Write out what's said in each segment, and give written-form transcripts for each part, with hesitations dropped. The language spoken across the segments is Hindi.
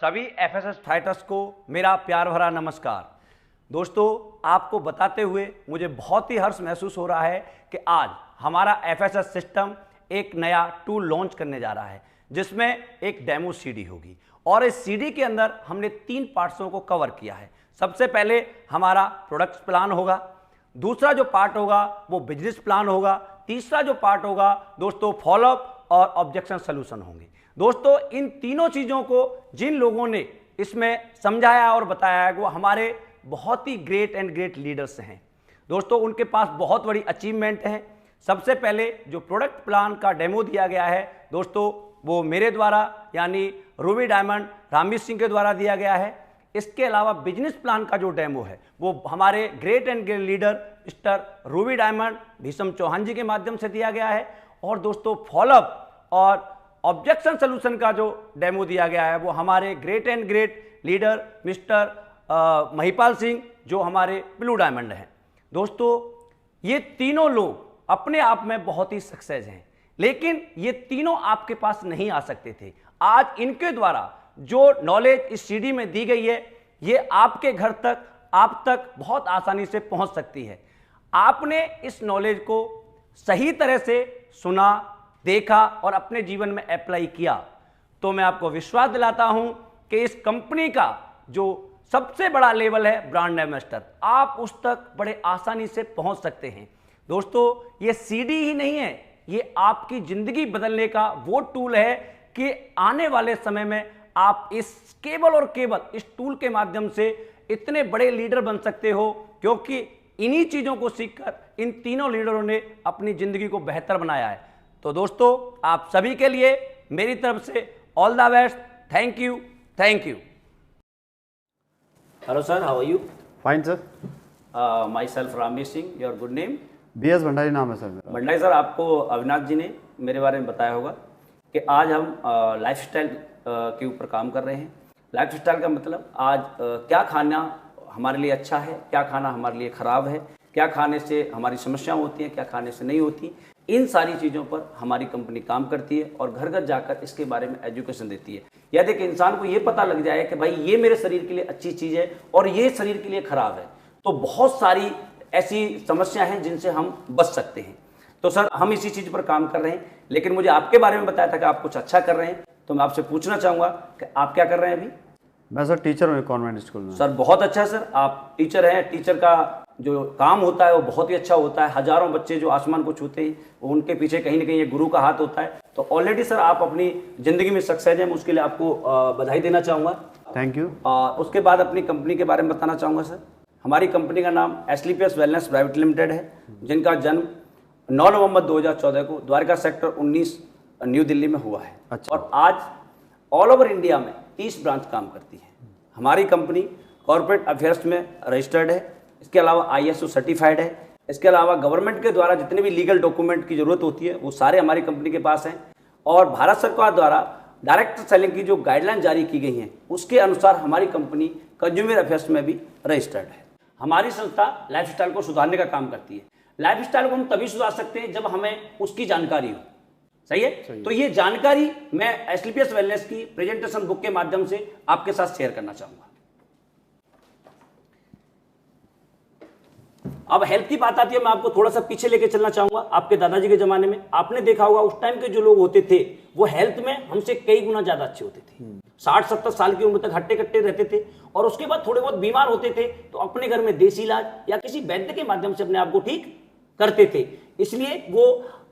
सभी एफएसएस फाइटर्स को मेरा प्यार भरा नमस्कार। दोस्तों, आपको बताते हुए मुझे बहुत ही हर्ष महसूस हो रहा है कि आज हमारा एफएसएस सिस्टम एक नया टूल लॉन्च करने जा रहा है, जिसमें एक डेमो सीडी होगी और इस सीडी के अंदर हमने 3 पार्ट्सों को कवर किया है। सबसे पहले हमारा प्रोडक्ट प्लान होगा, दूसरा जो पार्ट होगा वो बिजनेस प्लान होगा, तीसरा जो पार्ट होगा दोस्तों फॉलोअप और ऑब्जेक्शन सॉल्यूशन होंगे। दोस्तों, इन तीनों चीज़ों को जिन लोगों ने इसमें समझाया और बताया है वो हमारे बहुत ही ग्रेट एंड ग्रेट लीडर्स हैं। दोस्तों, उनके पास बहुत बड़ी अचीवमेंट है। सबसे पहले जो प्रोडक्ट प्लान का डेमो दिया गया है दोस्तों, वो मेरे द्वारा यानी रूबी डायमंड रामवीर सिंह के द्वारा दिया गया है। इसके अलावा बिजनेस प्लान का जो डेमो है वो हमारे great and great leader mister Ruby Diamond Bhisham Chauhan ji के माध्यम से दिया गया है। और दोस्तों, फॉलोअप और ऑब्जेक्शन सॉल्यूशन का जो डेमो दिया गया है वो हमारे great and great leader mister Mahipal Singh जो हमारे ब्लू डायमंड हैं। दोस्तों, ये तीनों लोग अपने आप में बहुत ही सक्सेस हैं, लेकिन ये तीनों आपके पास नहीं आ सकते थे। आज इनके द्वारा जो नॉलेज इस सीडी में दी गई है ये आपके घर तक, आप तक बहुत आसानी से पहुंच सकती है। आपने इस नॉलेज को सही तरह से सुना, देखा और अपने जीवन में अप्लाई किया तो मैं आपको विश्वास दिलाता हूं कि इस कंपनी का जो सबसे बड़ा लेवल है ब्रांड एम्बेसडर, आप उस तक बड़े आसानी से पहुंच सकते हैं। दोस्तों, ये सीडी ही नहीं है, ये आपकी जिंदगी बदलने का वो टूल है कि आने वाले समय में आप इस केवल और केवल इस टूल के माध्यम से इतने बड़े लीडर बन सकते हो, क्योंकि इन्हीं चीजों को सीखकर इन तीनों लीडरों ने अपनी जिंदगी को बेहतर बनाया है। तो दोस्तों, आप सभी के लिए मेरी तरफ से all the best. Thank you, thank you. Hello sir, how are you? Fine sir. Myself Ramvir Singh, your good name? BS Bhandari नाम है सर मेरा। भंडारी सर, आपको अविनाश जी ने मेरे बारे में बताया होगा कि आज हम लाइफस्टाइल के ऊपर काम कर रहे हैं। लाइफस्टाइल का मतलब आज क्या खाना हमारे लिए अच्छा है, क्या खाना हमारे लिए खराब है, क्या खाने से हमारी समस्याएं होती हैं, क्या खाने से नहीं होती। इन सारी चीज़ों पर हमारी कंपनी काम करती है और घर घर जाकर इसके बारे में एजुकेशन देती है। यदि कि इंसान को ये पता लग जाए कि भाई ये मेरे शरीर के लिए अच्छी चीज़ है और ये शरीर के लिए खराब है, तो बहुत सारी ऐसी समस्याएं हैं जिनसे हम बच सकते हैं। तो सर, हम इसी चीज़ पर काम कर रहे हैं, लेकिन मुझे आपके बारे में बताया था कि आप कुछ अच्छा कर रहे हैं, तो मैं आपसे पूछना चाहूँगा कि आप क्या कर रहे हैं अभी? मैं सर टीचर हूँ कॉन्वेंट स्कूल में। सर, बहुत अच्छा सर, आप टीचर हैं। टीचर का जो काम होता है वो बहुत ही अच्छा होता है। हजारों बच्चे जो आसमान को छूते हैं, उनके पीछे कहीं ना कहीं ये गुरु का हाथ होता है। तो ऑलरेडी सर आप अपनी जिंदगी में सक्सेस हैं, मैं उसके लिए आपको बधाई देना चाहूँगा। Thank you. उसके बाद अपनी कंपनी के बारे में बताना चाहूँगा सर। हमारी कंपनी का नाम एस्क्लेपियस वेलनेस प्राइवेट लिमिटेड है, जिनका जन्म 9 नवंबर 2014 को द्वारका सेक्टर 19 न्यू दिल्ली में हुआ है। अच्छा। और आज ऑल ओवर इंडिया में 30 ब्रांच काम करती है। हमारी कंपनी कॉर्पोरेट अफेयर्स में रजिस्टर्ड है, इसके अलावा ISO सर्टिफाइड है। इसके अलावा गवर्नमेंट के द्वारा जितने भी लीगल डॉक्यूमेंट की जरूरत होती है वो सारे हमारी कंपनी के पास हैं। और भारत सरकार द्वारा डायरेक्ट सेलिंग की जो गाइडलाइन जारी की गई हैं उसके अनुसार हमारी कंपनी कंज्यूमर अफेयर्स में भी रजिस्टर्ड है। हमारी संस्था लाइफस्टाइल को सुधारने का काम करती है। लाइफस्टाइल को हम तभी सुधार सकते हैं जब हमें उसकी जानकारी हो। सही है? तो ये जानकारी मैं एस्क्लेपियस वेलनेस की प्रेजेंटेशन बुक के माध्यम से आपके साथ शेयर करना चाहूंगा। अब हेल्थ की बात आती है, मैं आपको थोड़ा सा पीछे लेके चलना चाहूंगा। आपके दादाजी के जमाने में आपने देखा होगा उस टाइम के जो लोग होते थे वो हेल्थ में हमसे कई गुना ज्यादा अच्छे होते थे। 60-70 साल की उम्र तक हट्टे कट्टे रहते थे और उसके बाद थोड़े बहुत बीमार होते थे तो अपने घर में देसी इलाज या किसी वैद्य के माध्यम से अपने आप को ठीक करते थे। इसलिए वो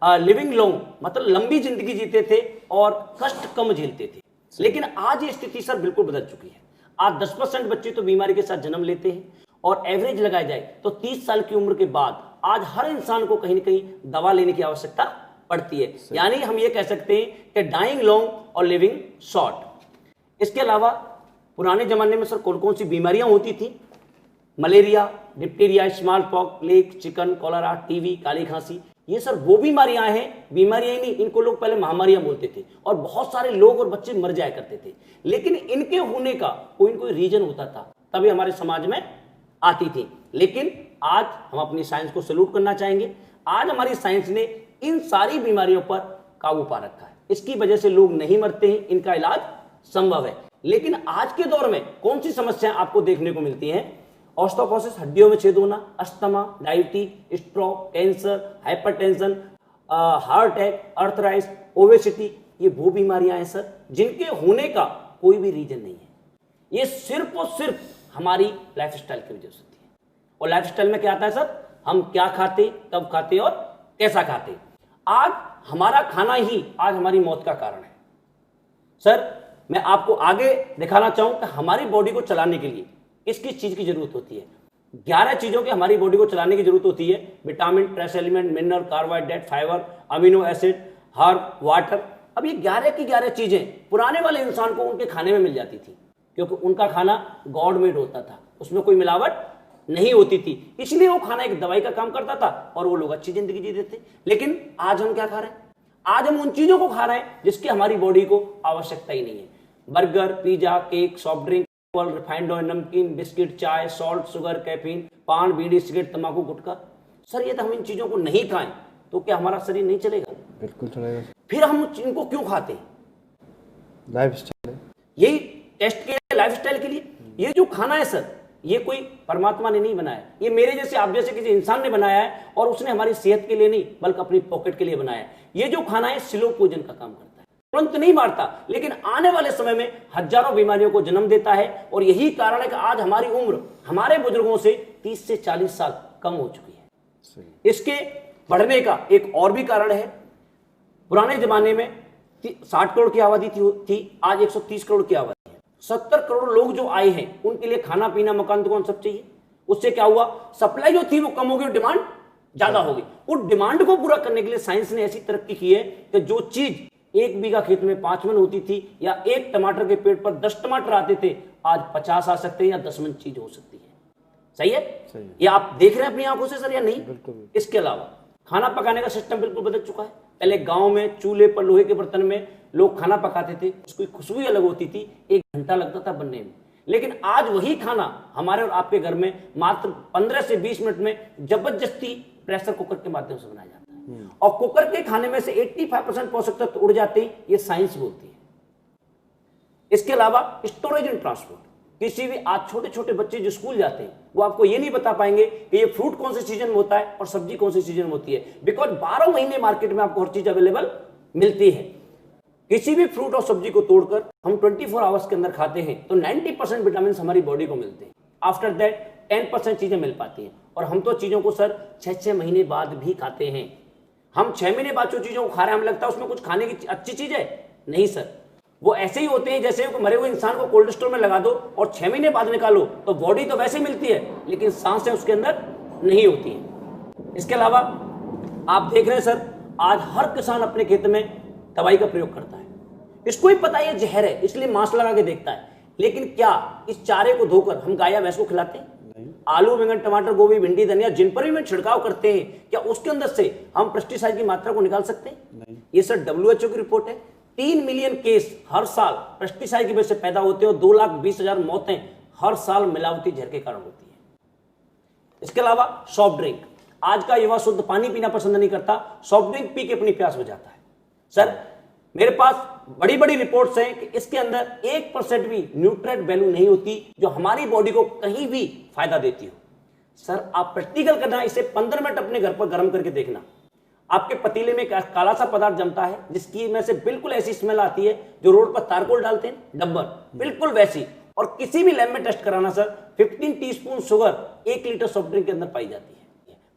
लिविंग लॉन्ग मतलब लंबी जिंदगी जीते थे और कष्ट कम झेलते थे। लेकिन आज ये स्थिति सर बिल्कुल बदल चुकी है। आज 10% बच्चे तो बीमारी के साथ जन्म लेते हैं और एवरेज लगाया जाए तो 30 साल की उम्र के बाद आज हर इंसान को कहीं ना कहीं दवा लेने की आवश्यकता पड़ती है। यानी हम ये कह सकते हैं कि डाइंग लॉन्ग और लिविंग शॉर्ट। इसके अलावा पुराने जमाने में सर कौन कौन सी बीमारियां होती थी? Malaria, diphtheria, small pox, plague, chicken, cholera, TB, काली खांसी, ये सर वो बीमारियां हैं, बीमारियां ही नहीं, इनको लोग पहले महामारियां बोलते थे और बहुत सारे लोग और बच्चे मर जाया करते थे। लेकिन इनके होने का कोई न कोई रीजन होता था, तभी हमारे समाज में आती थी। लेकिन आज हम अपनी साइंस को सैल्यूट करना चाहेंगे। आज हमारी साइंस ने इन सारी बीमारियों पर काबू पा रखा है। इसकी वजह से लोग नहीं मरते हैं, इनका इलाज संभव है। लेकिन आज के दौर में कौन सी समस्याएं आपको देखने को मिलती हैं? ऑस्टियोपोरोसिस, हड्डियों में छेद होना, asthma, diabetes, stroke, cancer, hypertension, heart attack, arthritis, obesity, ये वो बीमारियां हैं सर जिनके होने का कोई भी रीजन नहीं है। ये सिर्फ और सिर्फ हमारी लाइफस्टाइल की वजह से होती है। और लाइफस्टाइल में क्या आता है सर? हम क्या खाते, कब खाते और कैसा खाते। आज हमारा खाना ही आज हमारी मौत का कारण है। सर मैं आपको आगे दिखाना चाहूं कि हमारी बॉडी को चलाने के लिए किस किस चीज की जरूरत होती है। 11 चीजों की हमारी बॉडी को चलाने की जरूरत होती है। Vitamin, trace element, mineral, carbohydrate, fibre, amino acid, herb, water. अब ये 11 की 11 चीजें पुराने वाले इंसान को उनके खाने में मिल जाती थी, क्योंकि उनका खाना गॉड मेड होता था, उसमें कोई मिलावट नहीं होती थी। इसलिए वो खाना एक दवाई का काम करता था और वो लोग अच्छी जिंदगी जीते थे। लेकिन आज हम क्या खा रहे हैं? आज हम उन चीजों को खा रहे हैं जिसकी हमारी बॉडी को आवश्यकता ही नहीं है। Burger, pizza, cake, soft drink, refined oil, नमकीन, बिस्किट, चाय, सॉल्ट, शुगर, कैफीन, पान, बीड़ी, सिगरेट, तंबाकू, गुटखा। सर ये तो हम इन चीजों को नहीं खाएं तो क्या हमारा शरीर नहीं चलेगा? बिल्कुल चलेगा। फिर हम इनको क्यों खाते हैं? लाइफस्टाइल, यही टेस्ट के लिए, लाइफस्टाइल के लिए। ये जो खाना है सर, ये कोई परमात्मा ने नहीं बनाया, ये मेरे जैसे आप जैसे किसी इंसान ने बनाया है और उसने हमारी सेहत के लिए नहीं बल्कि अपनी पॉकेट के लिए बनाया है। ये जो खाना है स्लो पॉइजन का काम करता है, तुरंत नहीं मारता, लेकिन आने वाले समय में हजारों बीमारियों को जन्म देता है। और यही कारण है कि आज हमारी उम्र हमारे बुजुर्गों से 30 से 40 साल कम हो चुकी है। इसके बढ़ने का एक और भी कारण है। पुराने जमाने में 60 करोड़ की आबादी थी, आज 130 करोड़ की आबादी है। 70 करोड़ लोग जो आए हैं उनके लिए खाना पीना, मकान दुकान सब चाहिए। उससे क्या हुआ? सप्लाई जो थी वो कम हो गई, डिमांड ज्यादा हो गई। उस डिमांड को पूरा करने के लिए साइंस ने ऐसी तरक्की की है कि जो चीज 1 बीघा खेत में 5 मन होती थी या 1 टमाटर के पेड़ पर 10 टमाटर आते थे, आज 50 आ सकते हैं या 10 मन चीज हो सकती है। सही है? सही है। ये आप देख रहे हैं अपनी आंखों से सर या नहीं? बिल्कुल। इसके अलावा खाना पकाने का सिस्टम बिल्कुल बदल चुका है। पहले गांव में चूल्हे पर लोहे के बर्तन में लोग खाना पकाते थे, उसकी खुशबू अलग होती थी, 1 घंटा लगता था बनने में। लेकिन आज वही खाना हमारे और आपके घर में मात्र 15 से 20 मिनट में जबरदस्ती प्रेशर कुकर के माध्यम से बनाया जाता है। और कुकर के खाने में से 85% पोषक तत्व उड़ जाते हैं, ये साइंस बोलती है। इसके अलावा स्टोरेज एंड ट्रांसपोर्ट, किसी भी आज छोटे छोटे बच्चे जो स्कूल जाते हैं वो आपको ये नहीं बता पाएंगे कि ये फ्रूट कौन से सीजन में होता है और सब्जी कौन से सीजन में होती है, बिकॉज 12 महीने मार्केट में आपको हर चीज अवेलेबल मिलती है। किसी भी फ्रूट और सब्जी को तोड़कर हम 24 आवर्स के अंदर खाते हैं तो 90% विटामिन हमारी बॉडी को मिलते हैं। आफ्टर दैट 10% चीजें मिल पाती हैं। और हम तो चीजों को सर 6-6 महीने बाद भी खाते हैं। हम 6 महीने बाद जो चीजों को खा रहे हैं, हमें लगता है उसमें कुछ खाने की अच्छी चीज है। नहीं सर, वो ऐसे ही होते हैं जैसे मरे हुए इंसान को कोल्ड स्टोर में लगा दो और 6 महीने बाद निकालो तो बॉडी तो वैसे मिलती है, लेकिन सांसें उसके अंदर नहीं होती है। इसके अलावा आप देख रहे हैं सर, आज हर किसान अपने खेत में दवाई का प्रयोग करता है। इसको ही पता है जहर है, इसलिए मास्क लगा के देखता है। लेकिन क्या इस चारे को धोकर हम गाय या भैंस को खिलाते हैं? आलू, बैंगन, टमाटर, गोभी, भिंडी, धनिया जिन पर भी छिड़काव करते हैं, क्या उसके अंदर से हम पेस्टिसाइड की मात्रा को निकाल सकते हैं? नहीं। ये सर WHO की रिपोर्ट है। 3 मिलियन केस हर साल पेस्टिसाइड की वजह से पैदा होते हैं और 2,20,000 मौतें हर साल मिलावटी जहर के कारण होती है। इसके अलावा सॉफ्ट ड्रिंक, आज का युवा शुद्ध पानी पीना पसंद नहीं करता, सॉफ्ट ड्रिंक पी के अपनी प्यास बुझाता है। सर मेरे पास बड़ी बड़ी रिपोर्ट्स हैं कि इसके अंदर 1% भी न्यूट्रिएंट वैल्यू नहीं होती जो हमारी बॉडी को कहीं भी फायदा देती हो। सर आप प्रैक्टिकल करना, इसे 15 मिनट अपने घर पर गर्म करके देखना। आपके पतीले में काला सा पदार्थ जमता है जिसकी में से बिल्कुल ऐसी स्मेल आती है जो रोड पर तारकोल डालते हैं डब्बर, बिल्कुल वैसी। और किसी भी लैब में टेस्ट कराना sir, 15 teaspoon sugar 1 litre soft drink के अंदर पाई जाती है।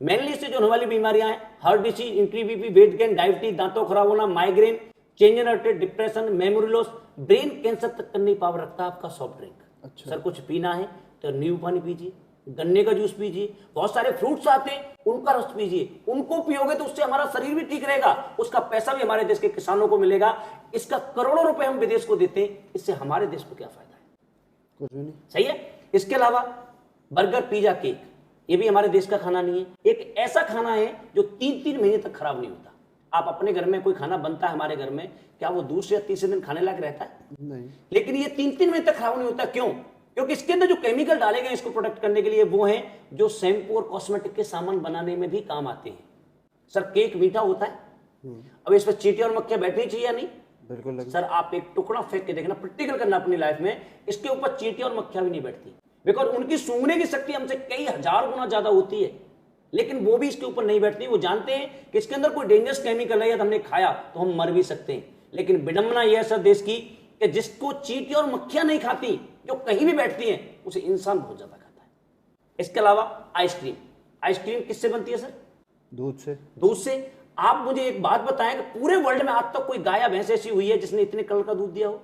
मेनली इससे जो होने वाली बीमारियां हैं, heart disease, increase BP, weight gain, diabetes, दांतों खराब होना, migraine, change in heart rate, depression, memory loss, brain cancer तक करने की पावर रखता है आपका सॉफ्ट ड्रिंक। अच्छा। सर कुछ पीना है तो नींबू पानी पीजिए, गन्ने का जूस पीजिए, बहुत सारे फ्रूट्स आते हैं उनका रस पीजिए, उनको पियोगे तो उससे हमारा शरीर भी ठीक रहेगा, उसका पैसा भी हमारे देश के किसानों को मिलेगा। इसका करोड़ों रुपए हम विदेश को देते हैं, इससे हमारे देश को क्या फायदा है? कुछ भी नहीं। सही है। इसके अलावा बर्गर, पिज्जा, केक, ये भी हमारे देश का खाना नहीं है। एक ऐसा खाना है जो 3-3 महीने तक खराब नहीं होता। आप अपने घर में कोई खाना बनता है हमारे घर में, क्या वो दूसरे या तीसरे दिन खाने लायक रहता है? नहीं। लेकिन ये 3-3 महीने तक खराब नहीं होता। क्यों? क्योंकि इसके अंदर जो केमिकल डाले गए इसको प्रोटेक्ट करने के लिए, वो है जो शैम्पू और कॉस्मेटिक के सामान बनाने में भी काम आते हैं। सर, केक मीठा होता है, अब इस पर चींटियां और मक्खियां बैठनी चाहिए या नहीं? बिल्कुल लगे। सर, आप एक टुकड़ा फेंक के देखना, प्रैक्टिकल करना अपनी लाइफ में, इसके ऊपर चींटियां और मक्खियां भी नहीं बैठती, बिकॉज उनकी सूंघने की शक्ति हमसे कई हजार गुना ज्यादा होती है, लेकिन वो भी इसके ऊपर नहीं बैठती। वो जानते हैं कि इसके अंदर कोई डेंजरस केमिकल है, या हमने खाया तो हम मर भी सकते हैं। लेकिन विडंबना यह है सर देश की कि जिसको चींटियां और मक्खियां नहीं खाती, जो कहीं भी बैठती हैं, उसे इंसान बहुत ज्यादा खाता है। इसके अलावा आइसक्रीम, आइसक्रीम किससे बनती है सर? दूध से। दूध से। आप मुझे एक बात बताएं कि पूरे वर्ल्ड में आज तक कोई गाय या भैंस ऐसी हुई है जिसने इतने कलर का दूध दिया हो?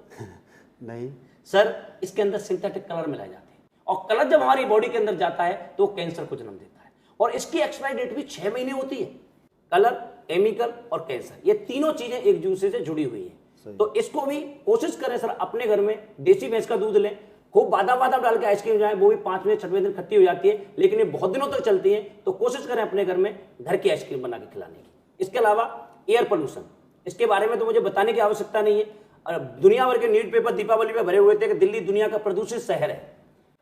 नहीं सर, इसके अंदर सिंथेटिक कलर मिलाए जाते हैं, और कलर जब हमारी बॉडी के अंदर जाता है तो कैंसर को जन्म देता है, और इसकी एक्सपायरी डेट भी 6 महीने होती है। कलर, केमिकल और कैंसर, ये तीनों चीजें एक दूसरे से जुड़ी हुई है। तो इसको भी कोशिश करें सर, अपने घर में देसी भैंस का दूध लें, खूब बादाम वादाम डाल के आइसक्रीम जाए, वो भी 5वें 6वें दिन खट्टी हो जाती है, लेकिन ये बहुत दिनों तक चलती है। तो कोशिश करें अपने घर में घर की आइसक्रीम बना के खिलाने की। इसके अलावा एयर पोल्यूशन, इसके बारे में तो मुझे बताने की आवश्यकता नहीं है। दुनिया भर के न्यूज पेपर दीपावली में भरे हुए थे कि दिल्ली दुनिया का प्रदूषित शहर है।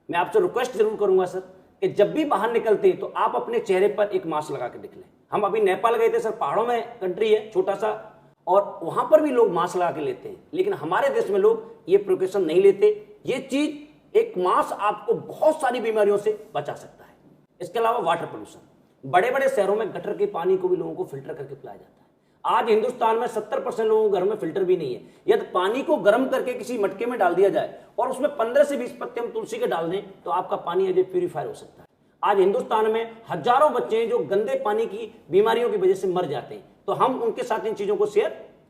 मैं आपसे रिक्वेस्ट जरूर करूंगा सर कि जब भी बाहर निकलते हैं तो आप अपने चेहरे पर एक मास्क लगा के निकलें। हम अभी नेपाल गए थे सर, पहाड़ों में कंट्री है छोटा सा, और वहां पर भी लोग मास्क लगा के लेते हैं, लेकिन हमारे देश में लोग ये प्रिकॉशन नहीं लेते। ये चीज, एक मास्क आपको बहुत सारी बीमारियों से बचा सकता है। इसके अलावा वाटर पोल्यूशन, बड़े बड़े शहरों में गटर के पानी को भी लोगों को फिल्टर करके पिलाया जाता है। आज हिंदुस्तान में 70% लोगों के घर में फिल्टर भी नहीं है। यदि पानी को गर्म करके किसी मटके में डाल दिया जाए और उसमें 15 से 20 पत्ते हम तुलसी के डाल दें तो आपका पानी एज ए प्यूरीफायर हो सकता है। आज हिंदुस्तान में हजारों बच्चे हैं जो गंदे पानी की बीमारियों की वजह से मर जाते हैं, तो हम उनके साथ इन चीजों को शेयर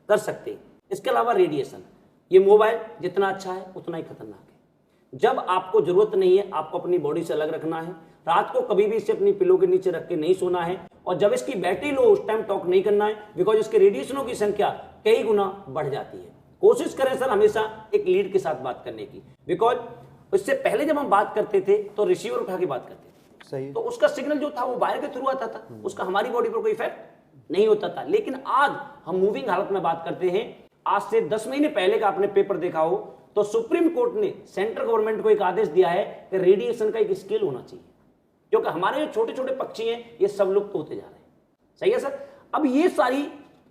कर सकते हैं। इसके अलावा रेडिएशन, ये मोबाइल जितना अच्छा है उतना ही खतरनाक है। जब आपको जरूरत नहीं है, आपको अपनी बॉडी से अलग रखना है। रात को कभी भी इसे अपनी पिलो के नीचे रख के नहीं सोना है, और जब इसकी बैटरी लो उस टाइम टॉक नहीं करना है, बिकॉज इसके रेडिएशनों की संख्या कई गुना बढ़ जाती है। कोशिश करें सर हमेशा एक लीड के साथ बात करने की, बिकॉज इससे पहले जब हम बात करते थे तो रिसीवर उठा के बात करते थे, सही। तो उसका सिग्नल जो था वो वायर के थ्रू आता था, उसका हमारी बॉडी पर कोई इफेक्ट नहीं होता था। लेकिन आज हम मूविंग हालत में बात करते हैं। आज से 10 महीने पहले का आपने पेपर देखा हो तो सुप्रीम कोर्ट ने सेंट्रल गवर्नमेंट को एक आदेश दिया है कि रेडिएशन का एक स्केल होना चाहिए, क्योंकि हमारे जो छोटे छोटे पक्षी हैं ये सब लुप्त होते जा रहे हैं। सही है सर। अब ये सारी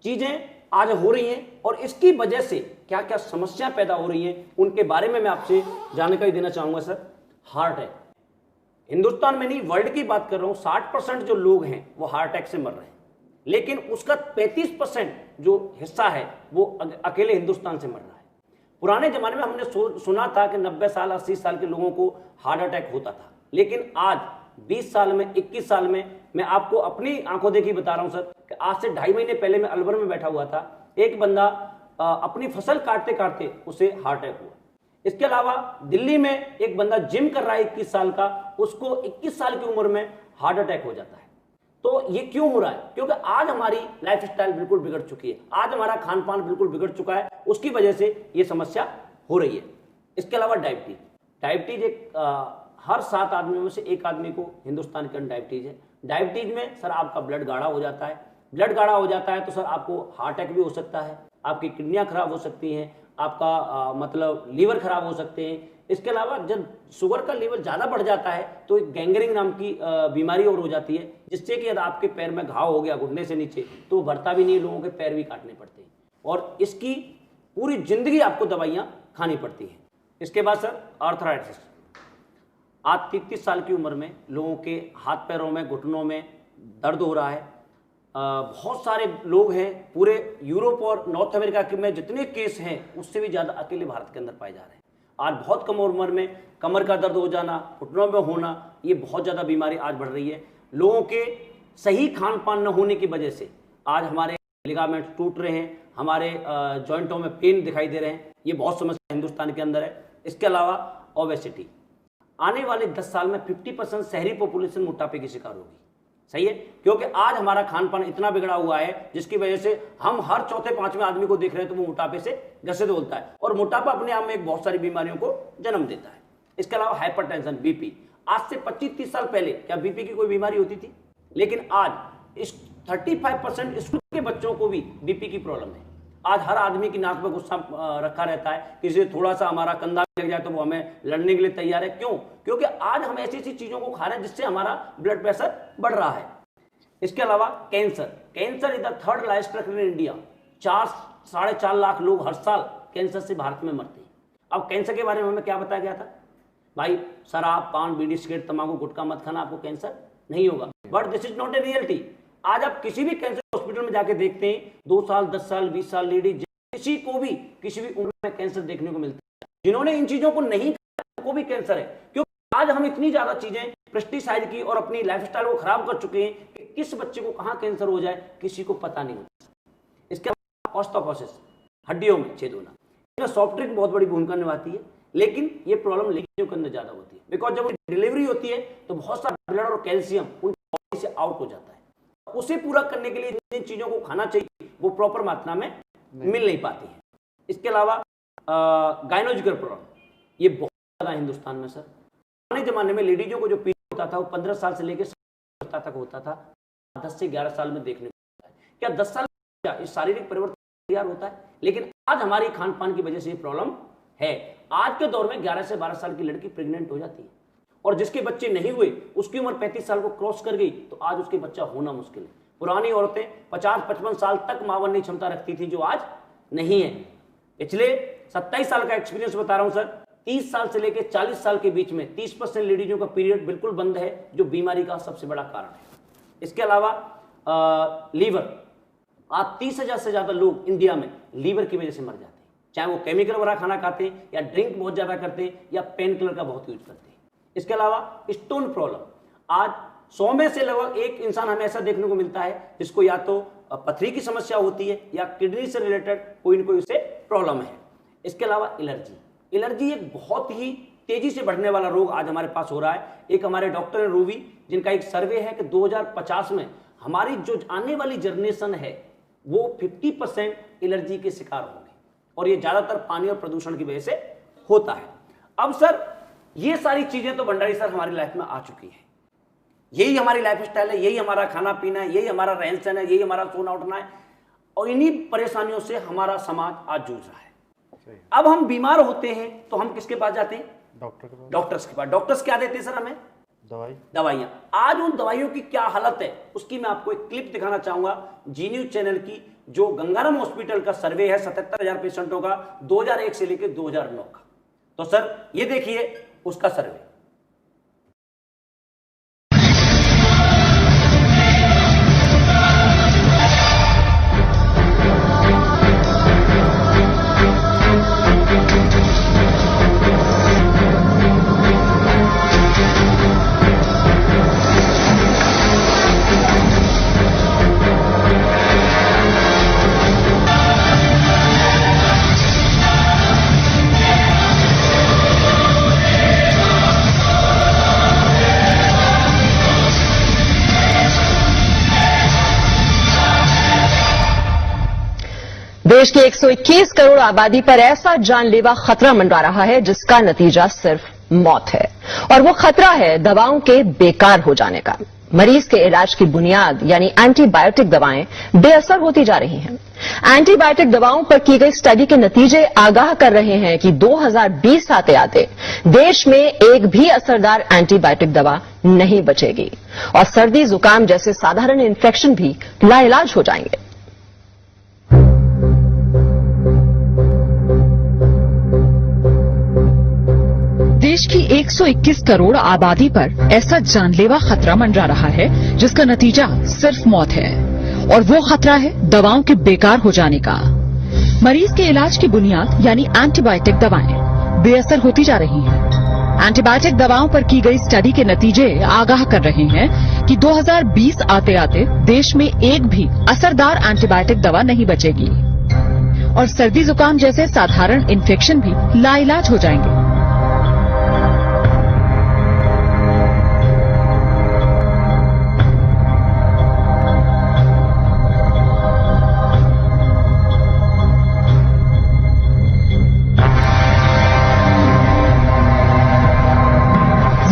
चीजें आज हो रही हैं, और इसकी वजह से क्या क्या समस्या पैदा हो रही हैं उनके बारे में मैं आपसे जानकारी देना चाहूंगा सर। हार्ट अटैक, हिंदुस्तान में नहीं वर्ल्ड की बात कर रहा हूं, 60% जो लोग हैं वो हार्ट अटैक से मर रहे हैं, लेकिन उसका 35% जो हिस्सा है वो अकेले हिंदुस्तान से मर रहा है। पुराने जमाने में हमने सुना था कि 90 साल 80 साल के लोगों को हार्ट अटैक होता था, लेकिन आज 20 साल में 21 साल में, मैं आपको अपनी आंखों देखी बता रहा हूं सर कि आज से 2.5 महीने पहले मैं अलवर में बैठा हुआ था, एक बंदा अपनी फसल काटते काटते उसे हार्ट अटैक हुआ। इसके अलावा दिल्ली में एक बंदा जिम कर रहा है 21 साल का, उसको 21 साल की उम्र में हार्ट अटैक हो जाता है। तो ये क्यों हो रहा है? क्योंकि आज हमारी लाइफस्टाइल बिल्कुल बिगड़ चुकी है, आज हमारा खान पान बिल्कुल बिगड़ चुका है, उसकी वजह से ये समस्या हो रही है। इसके अलावा डायबिटीज, डायबिटीज एक हर 7 आदमियों में से 1 आदमी को हिंदुस्तान के अंदर डायबिटीज है। डायबिटीज में सर आपका ब्लड गाढ़ा हो जाता है, ब्लड गाढ़ा हो जाता है तो सर आपको हार्ट अटैक भी हो सकता है, आपकी किडनियां खराब हो सकती हैं, आपका मतलब लीवर खराब हो सकते हैं। इसके अलावा जब शुगर का लेवल ज्यादा बढ़ जाता है तो एक गैंग्रीन नाम की बीमारी और हो जाती है, जिससे कि यदि आपके पैर में घाव हो गया घुटने से नीचे तो भरता भी नहीं, लोगों के पैर भी काटने पड़ते हैं, और इसकी पूरी जिंदगी आपको दवाइयां खानी पड़ती हैं। इसके बाद सर आर्थराइटिस, आज 33 साल की उम्र में लोगों के हाथ पैरों में घुटनों में दर्द हो रहा है। बहुत सारे लोग हैं, पूरे यूरोप और नॉर्थ अमेरिका में जितने केस हैं उससे भी ज़्यादा अकेले भारत के अंदर पाए जा रहे हैं। आज बहुत कम उम्र में कमर का दर्द हो जाना, घुटनों में होना, ये बहुत ज़्यादा बीमारी आज बढ़ रही है। लोगों के सही खान पान न होने की वजह से आज हमारे लिगामेंट टूट रहे हैं, हमारे जॉइंटों में पेन दिखाई दे रहे हैं, ये बहुत समस्या हिंदुस्तान के अंदर है। इसके अलावा ओबेसिटी, आने वाले 10 साल में 50% शहरी पॉपुलेशन मोटापे की शिकार होगी। सही है, क्योंकि आज हमारा खान पान इतना बिगड़ा हुआ है जिसकी वजह से हम हर चौथे पांचवें आदमी को देख रहे हैं तो वो मोटापे से ग्रसित होता है, और मोटापा अपने आप में एक बहुत सारी बीमारियों को जन्म देता है। इसके अलावा हाइपरटेंशन, बीपी। आज से 25-30 साल पहले क्या बीपी की कोई बीमारी होती थी? लेकिन आज इस 35% स्कूल के बच्चों को भी बीपी की प्रॉब्लम है। आज हर आदमी की नाक में गुस्सा रखा रहता है, किसी थोड़ा सा हमारा कंधा लग जाए तो वो हमें लड़ने के लिए तैयार है। क्यों? क्योंकि आज हम ऐसी ऐसी चीजों को खा रहे हैं जिससे हमारा ब्लड प्रेशर बढ़ रहा है। इसके अलावा cancer. Cancer is the third largest in India. 4-4.5 lakh लोग हर साल कैंसर से भारत में मरते हैं। अब कैंसर के बारे में हमें क्या बताया गया था? भाई शराब, पान, बीड़ी, सिगरेट, तंबाकू, गुटखा मत खाना, आपको कैंसर नहीं होगा। But this is not a reality. आज आप किसी भी कैंसर हॉस्पिटल में जाके देखते हैं, 2 साल, 10 साल, 20 साल लेडीज, किसी को भी किसी भी उम्र में कैंसर देखने को मिलता है। जिन्होंने इन चीजों को नहीं किया को भी कैंसर है, क्योंकि आज हम इतनी ज्यादा चीजें पेस्टिसाइड की और अपनी लाइफस्टाइल को खराब कर चुके हैं कि किस बच्चे को कहां कैंसर हो जाए किसी को पता नहीं होता। इसके अलावा ऑस्टियोपोरोसिस, हड्डियों में छेद होना, इसमें सॉफ्ट ड्रिंक बहुत बड़ी भूमिका निभाती है, लेकिन ये प्रॉब्लम लड़कियों के अंदर ज्यादा होती है। बिकॉज जब डिलीवरी होती है तो बहुत सारा ब्लड और कैल्शियम उनकी बॉडी से आउट हो जाता है। उसे पूरा करने के लिए जिन चीजों को खाना चाहिए वो प्रॉपर मात्रा में मिल नहीं पाती है। इसके अलावा गायनोलॉजिकल प्रॉब्लम, ये बहुत ज्यादा हिंदुस्तान में सर। पुराने जमाने में लेडीजों को जो पीरियड होता था वो 15 साल से लेकर 17 तक होता था, 10 से 11 साल में देखने को मिलता है। क्या 10 साल में इस शारीरिक परिवर्तन तैयार होता है? लेकिन आज हमारी खान पान की वजह से ये प्रॉब्लम है। आज के दौर में 11 से 12 साल की लड़की प्रेग्नेंट हो जाती है, और जिसके बच्चे नहीं हुए उसकी उम्र 35 साल को क्रॉस कर गई तो आज उसके बच्चा होना मुश्किल है। पुरानी औरतें 50-55 साल तक मां बनने की क्षमता रखती थी, जो आज नहीं है। पिछले 27 साल का एक्सपीरियंस बता रहा हूं सर। 30 साल से लेकर 40 साल के बीच में 30% लेडीजों का पीरियड बिल्कुल बंद है, जो बीमारी का सबसे बड़ा कारण है। इसके अलावा लीवर, आज 30,000 से ज्यादा लोग इंडिया में लीवर की वजह से मर जाते हैं, चाहे वो केमिकल वाला खाना खाते हैं या ड्रिंक बहुत ज्यादा करते हैं या पेन किलर का बहुत यूज करते हैं। इसके अलावा स्टोन प्रॉब्लम, आज 100 में से लगभग 1 इंसान हमें ऐसा देखने को मिलता है जिसको या तो पथरी की समस्या होती है या किडनी से रिलेटेड कोई न कोई उसे प्रॉब्लम है। इसके अलावा एलर्जी एक बहुत ही तेजी से बढ़ने वाला रोग आज हमारे पास हो रहा है। एक हमारे डॉक्टर है रूवी, जिनका एक सर्वे है कि 2050 में हमारी जो आने वाली जनरेशन है वो 50% एलर्जी के शिकार होंगे, और ये ज्यादातर पानी और प्रदूषण की वजह से होता है। अब सर ये सारी चीजें तो भंडारी सर हमारी लाइफ में आ चुकी है, यही हमारी लाइफ स्टाइल है, यही हमारा खाना पीना है, यही हमारा रहन सहन है, यही हमारा सोना उठना है, और इन्हीं परेशानियों से हमारा समाज आज जूझ रहा है। अब हम बीमार होते हैं तो हम किसके पास जाते हैं? डॉक्टर्स के पास। डॉक्टर्स क्या देते हैं सर हमें? दवाइयां। आज उन दवाइयों की क्या हालत है उसकी मैं आपको एक क्लिप दिखाना चाहूंगा जी न्यूज चैनल की, जो गंगाराम हॉस्पिटल का सर्वे है 77,000 पेशेंटों का 2001 से लेकर 2009 का। तो सर ये देखिए उसका सर्वे। देश की 121 करोड़ आबादी पर ऐसा जानलेवा खतरा मंडरा रहा है जिसका नतीजा सिर्फ मौत है, और वो खतरा है दवाओं के बेकार हो जाने का। मरीज के इलाज की बुनियाद यानी एंटीबायोटिक दवाएं बेअसर होती जा रही हैं। एंटीबायोटिक दवाओं पर की गई स्टडी के नतीजे आगाह कर रहे हैं कि 2020 आते आते देश में एक भी असरदार एंटीबायोटिक दवा नहीं बचेगी, और सर्दी जुकाम जैसे साधारण इन्फेक्शन भी लाइलाज हो जाएंगे। देश की 121 करोड़ आबादी पर ऐसा जानलेवा खतरा मंडरा रहा है जिसका नतीजा सिर्फ मौत है, और वो खतरा है दवाओं के बेकार हो जाने का। मरीज के इलाज की बुनियाद यानी एंटीबायोटिक दवाएं बेअसर होती जा रही हैं। एंटीबायोटिक दवाओं पर की गई स्टडी के नतीजे आगाह कर रहे हैं कि 2020 आते आते देश में एक भी असरदार एंटीबायोटिक दवा नहीं बचेगी, और सर्दी जुकाम जैसे साधारण इन्फेक्शन भी लाइलाज हो जाएंगे।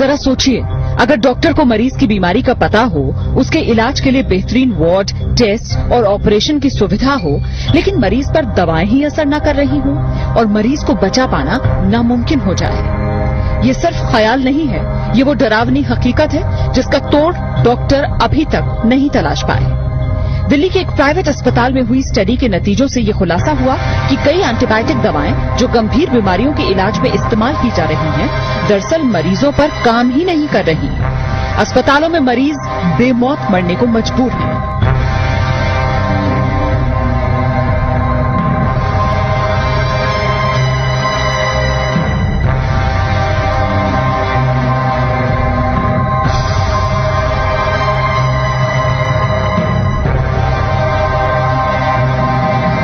जरा सोचिए, अगर डॉक्टर को मरीज की बीमारी का पता हो, उसके इलाज के लिए बेहतरीन वार्ड, टेस्ट और ऑपरेशन की सुविधा हो, लेकिन मरीज पर दवाएं ही असर न कर रही हों और मरीज को बचा पाना नामुमकिन हो जाए। ये सिर्फ ख्याल नहीं है, ये वो डरावनी हकीकत है जिसका तोड़ डॉक्टर अभी तक नहीं तलाश पाए। दिल्ली के एक प्राइवेट अस्पताल में हुई स्टडी के नतीजों से ये खुलासा हुआ कि कई एंटीबायोटिक दवाएं जो गंभीर बीमारियों के इलाज में इस्तेमाल की जा रही हैं, दरअसल मरीजों पर काम ही नहीं कर रही। अस्पतालों में मरीज बेमौत मरने को मजबूर हैं।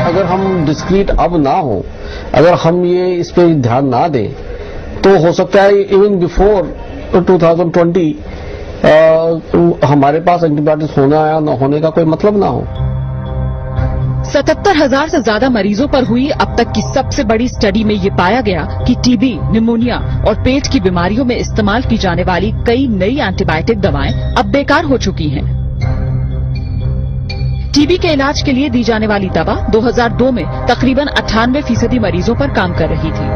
अगर हम डिस्क्रीट अब ना हो, अगर हम ये इस पे ध्यान ना दें, तो हो सकता है इवन बिफोर 2020 हमारे पास एंटीबायोटिक्स होना या न होने का कोई मतलब ना हो। 77,000 से ज्यादा मरीजों पर हुई अब तक की सबसे बड़ी स्टडी में ये पाया गया कि टीबी, निमोनिया और पेट की बीमारियों में इस्तेमाल की जाने वाली कई नई एंटीबायोटिक दवाएं अब बेकार हो चुकी हैं। टीबी के इलाज के लिए दी जाने वाली दवा 2002 में तकरीबन 98% मरीजों पर काम कर रही थी,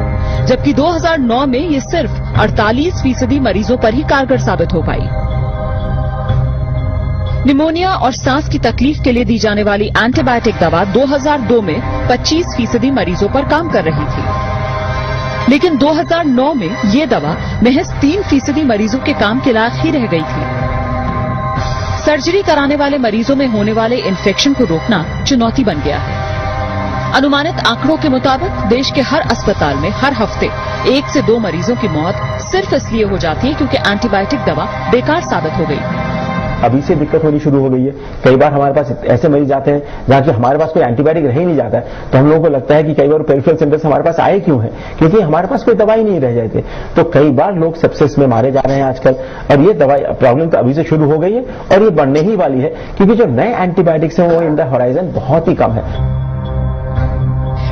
जबकि 2009 में ये सिर्फ 48% मरीजों पर ही कारगर साबित हो पाई। निमोनिया और सांस की तकलीफ के लिए दी जाने वाली एंटीबायोटिक दवा 2002 में 25% मरीजों पर काम कर रही थी, लेकिन 2009 में ये दवा महज 3% मरीजों के काम के लायक ही रह गई थी। सर्जरी कराने वाले मरीजों में होने वाले इन्फेक्शन को रोकना चुनौती बन गया है। अनुमानित आंकड़ों के मुताबिक देश के हर अस्पताल में हर हफ्ते 1 से 2 मरीजों की मौत सिर्फ इसलिए हो जाती है क्योंकि एंटीबायोटिक दवा बेकार साबित हो गई। अभी से दिक्कत होनी शुरू हो गई है। कई बार हमारे पास ऐसे मरीज आते हैं जहां कि हमारे पास कोई एंटीबायोटिक रह ही नहीं जाता है, तो हम लोगों को लगता है कि कई बार पेरिफेरल सेंटर से हमारे पास आए क्यों है, क्योंकि हमारे पास कोई दवाई नहीं रह जाती। तो कई बार लोग सेप्सिस में मारे जा रहे हैं आजकल, और ये दवाई प्रॉब्लम तो अभी से शुरू हो गई है और ये बढ़ने ही वाली है, क्योंकि जो नए एंटीबायोटिक्स हैं वो इन द होराइजन बहुत ही कम है।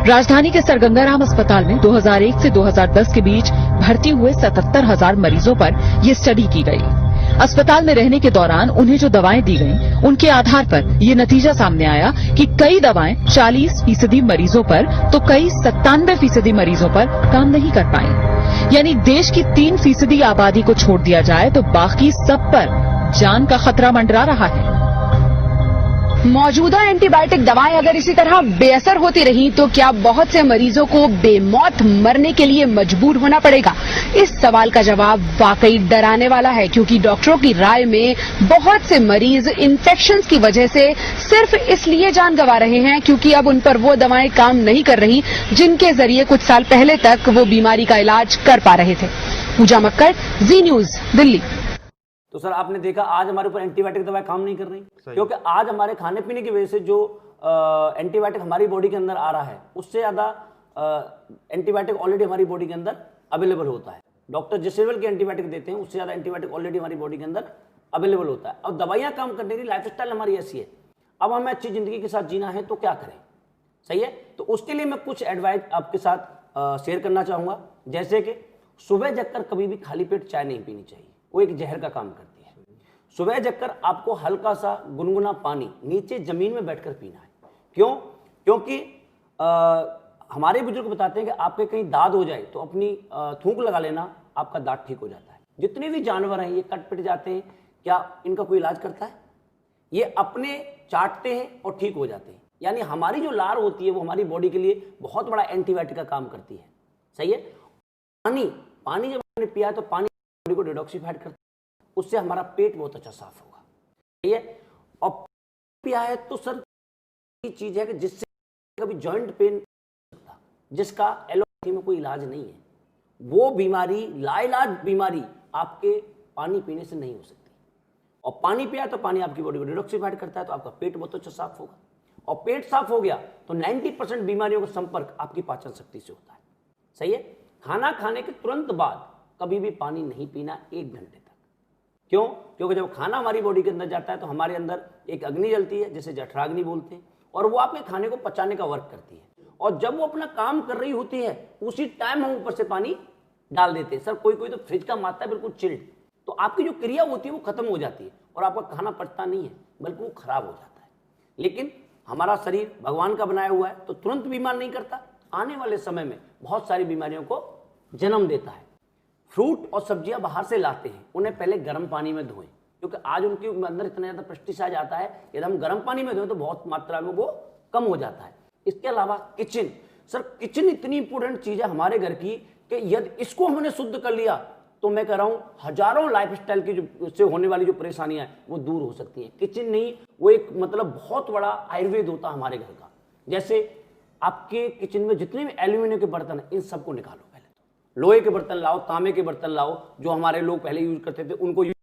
राजधानी के सर गंगाराम अस्पताल में 2001 से 2010 के बीच भर्ती हुए 77,000 मरीजों पर यह स्टडी की गई। अस्पताल में रहने के दौरान उन्हें जो दवाएं दी गईं, उनके आधार पर ये नतीजा सामने आया कि कई दवाएं 40% मरीजों पर तो कई 97% मरीजों पर काम नहीं कर पाई। यानी देश की 3% आबादी को छोड़ दिया जाए तो बाकी सब पर जान का खतरा मंडरा रहा है। मौजूदा एंटीबायोटिक दवाएं अगर इसी तरह बेअसर होती रही तो क्या बहुत से मरीजों को बेमौत मरने के लिए मजबूर होना पड़ेगा? इस सवाल का जवाब वाकई डराने वाला है, क्योंकि डॉक्टरों की राय में बहुत से मरीज इन्फेक्शंस की वजह से सिर्फ इसलिए जान गंवा रहे हैं क्योंकि अब उन पर वो दवाएं काम नहीं कर रही जिनके जरिए कुछ साल पहले तक वो बीमारी का इलाज कर पा रहे थे। पूजा मक्कड़, जी न्यूज, दिल्ली। तो सर आपने देखा आज हमारे ऊपर एंटीबायोटिक दवाएं काम नहीं कर रही, क्योंकि आज हमारे खाने पीने की वजह से जो एंटीबायोटिक हमारी बॉडी के अंदर आ रहा है उससे ज्यादा एंटीबायोटिक ऑलरेडी हमारी बॉडी के अंदर अवेलेबल होता है। डॉक्टर जिस लेवल के एंटीबायोटिक देते हैं उससे ज्यादा एंटीबायोटिक ऑलरेडी हमारी बॉडी के अंदर अवेलेबल होता है। और दवाइयां काम करने की लाइफस्टाइल हमारी ऐसी है, अब हमें अच्छी जिंदगी के साथ जीना है तो क्या करें, सही है। तो उसके लिए मैं कुछ एडवाइस आपके साथ शेयर करना चाहूंगा। जैसे कि सुबह जगकर कभी भी खाली पेट चाय नहीं पीनी चाहिए, वो एक जहर का काम करती है। सुबह जगकर आपको हल्का सा गुनगुना पानी नीचे जमीन में बैठकर पीना है। क्यों? क्योंकि हमारे बुजुर्ग बताते हैं कि आपके कहीं दाद हो जाए तो अपनी थूक लगा लेना, आपका दांत ठीक हो जाता है। जितने भी जानवर हैं ये कट पिट जाते हैं, क्या इनका कोई इलाज करता है? ये अपने चाटते हैं और ठीक हो जाते हैं। यानी हमारी जो लार होती है वो हमारी बॉडी के लिए बहुत बड़ा एंटीबायोटिक का काम करती है, सही है। पानी जब हमने पिया तो पानी बॉडी को डिटॉक्सिफाइड करता है, उससे हमारा पेट बहुत अच्छा साफ होगा, सही है। और पिया है तो सर चीज है कि जिससे कभी जॉइंट पेन सकता, जिसका एलोपैथी में कोई इलाज नहीं है, वो बीमारी लाइलाज बीमारी आपके पानी पीने से नहीं हो सकती। और पानी पिया तो पानी आपकी बॉडी को डिटॉक्सिफाइड करता है, तो आपका पेट बहुत अच्छा साफ होगा। और पेट साफ हो गया तो 90% बीमारियों का संपर्क आपकी पाचन शक्ति से होता है, सही है। खाना खाने के तुरंत बाद कभी भी पानी नहीं पीना 1 घंटे तक। क्यों? क्योंकि जब खाना हमारी बॉडी के अंदर जाता है तो हमारे अंदर एक अग्नि जलती है जिसे जठराग्नि बोलते हैं, और वो आपके खाने को पचाने का वर्क करती है। और जब वो अपना काम कर रही होती है उसी टाइम हम ऊपर से पानी डाल देते हैं। सर कोई कोई तो फ्रिज का मारता है बिल्कुल चिल्ड, तो आपकी जो क्रिया होती है वो खत्म हो जाती है और आपका खाना पचता नहीं है बल्कि वो खराब हो जाता है। लेकिन हमारा शरीर भगवान का बनाया हुआ है तो तुरंत बीमार नहीं करता, आने वाले समय में बहुत सारी बीमारियों को जन्म देता है। फ्रूट और सब्जियां बाहर से लाते हैं, उन्हें पहले गर्म पानी में धोएं, क्योंकि आज उनके अंदर इतना ज़्यादा पेस्टिसाइड आता है, यदि हम गर्म पानी में धोएं तो बहुत मात्रा में वो कम हो जाता है। इसके अलावा किचन, सर किचन इतनी इंपॉर्टेंट चीज़ है हमारे घर की कि यदि इसको हमने शुद्ध कर लिया तो मैं कह रहा हूँ हजारों लाइफस्टाइल की जो से होने वाली जो परेशानियां हैं वो दूर हो सकती हैं। किचन नहीं, वो एक मतलब बहुत बड़ा आयुर्वेद होता है हमारे घर का। जैसे आपके किचन में जितने भी एल्यूमिनियम के बर्तन हैं इन सबको निकालो, पहले तो लोहे के बर्तन लाओ, तांबे के बर्तन लाओ, जो हमारे लोग पहले यूज करते थे उनको